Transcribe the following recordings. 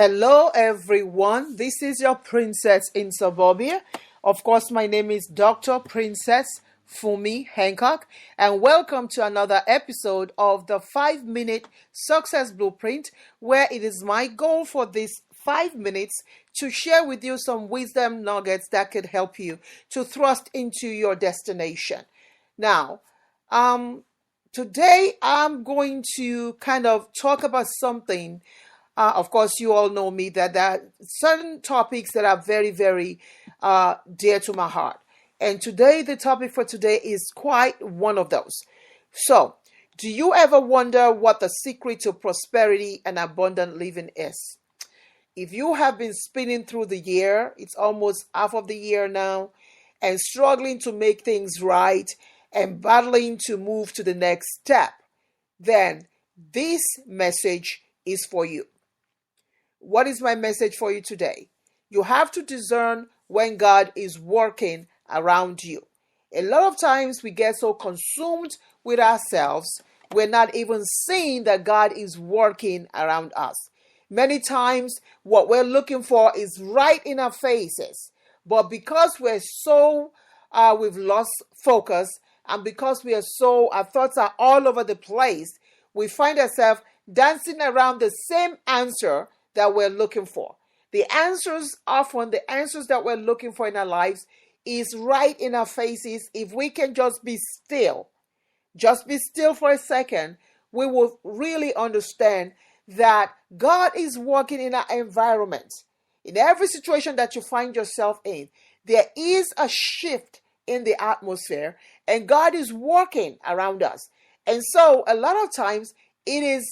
Hello, everyone. This is your princess in suburbia. Of course, my name is Dr. Princess Fumi Hancock, and welcome to another episode of the 5-minute success blueprint, where it is my goal for this 5 minutes to share with you some wisdom nuggets that could help you to thrust into your destination. Now, today I'm going to kind of talk about something. Of course, you all know me that there are certain topics that are very, very dear to my heart. And today, the topic for today is quite one of those. So, do you ever wonder what the secret to prosperity and abundant living is? If you have been spinning through the year, it's almost half of the year now, and struggling to make things right and battling to move to the next step, then this message is for you. What is my message for you today? You have to discern when God is working around you. A lot of times we get so consumed with ourselves, we're not even seeing that God is working around us. Many times what we're looking for is right in our faces. But because we've lost focus, and because our thoughts are all over the place, we find ourselves dancing around the same answer that we're looking for. The answers that we're looking for in our lives is right in our faces. If we can just be still for a second, we will really understand that God is working in our environment. In every situation that you find yourself in, there is a shift in the atmosphere, and God is working around us. And so a lot of times it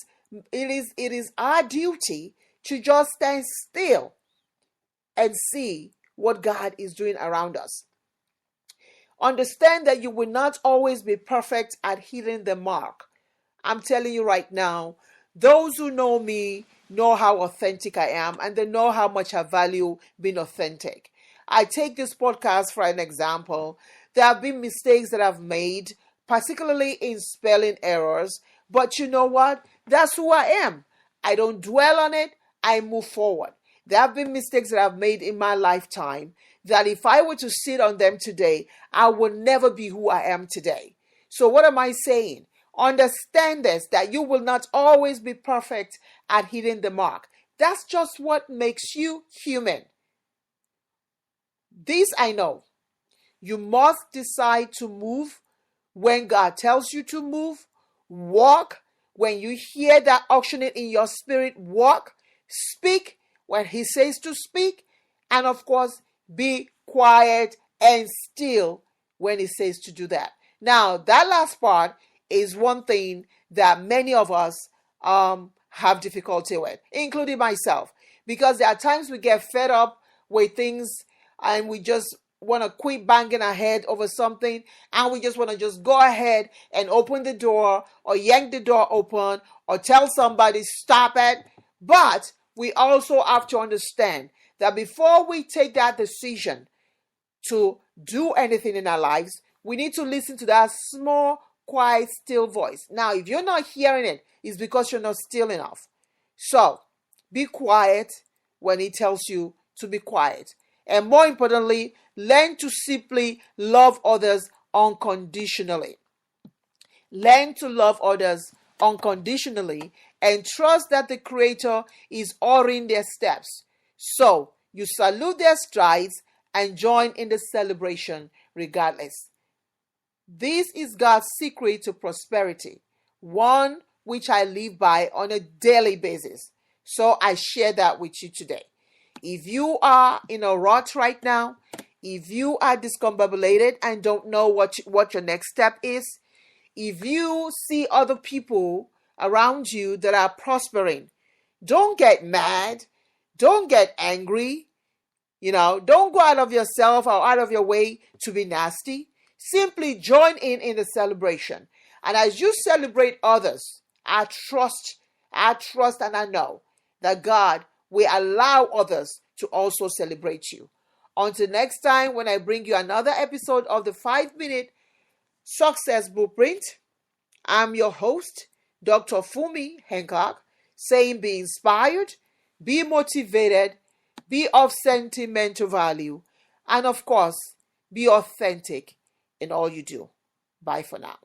is our duty to just stand still and see what God is doing around us. Understand that you will not always be perfect at hitting the mark. I'm telling you right now, those who know me know how authentic I am, and they know how much I value being authentic. I take this podcast for an example. There have been mistakes that I've made, particularly in spelling errors, but you know what? That's who I am. I don't dwell on it. I move forward. There have been mistakes that I've made in my lifetime that if I were to sit on them today, I would never be who I am today. So what am I saying? Understand this, that you will not always be perfect at hitting the mark. That's just what makes you human. This I know. You must decide to move when God tells you to move. Walk when you hear that unctioning in your spirit. Walk. Speak when He says to speak. And of course, be quiet and still when He says to do that. Now, that last part is one thing that many of us have difficulty with, including myself. Because there are times we get fed up with things and we just want to quit banging our head over something, and we just want to just go ahead and open the door or yank the door open or tell somebody stop it. But we also have to understand that before we take that decision to do anything in our lives, we need to listen to that small, quiet, still voice. Now, if you're not hearing it, it's because you're not still enough. So, be quiet when He tells you to be quiet. And more importantly, learn to simply love others unconditionally. Learn to love others unconditionally and trust that the Creator is ordering their steps. So, you salute their strides and join in the celebration regardless. This is God's secret to prosperity, one which I live by on a daily basis. So I share that with you today. If you are in a rut right now, if you are discombobulated and don't know what your next step is, if you see other people around you that are prospering, don't get mad. Don't get angry. Don't go out of yourself or out of your way to be nasty. Simply join in the celebration. And as you celebrate others, I trust and I know that God will allow others to also celebrate you. Until next time, when I bring you another episode of the 5-minute success blueprint, I'm your host, Dr. Fumi Hancock, saying be inspired, be motivated, be of sentimental value, and of course, be authentic in all you do. Bye for now.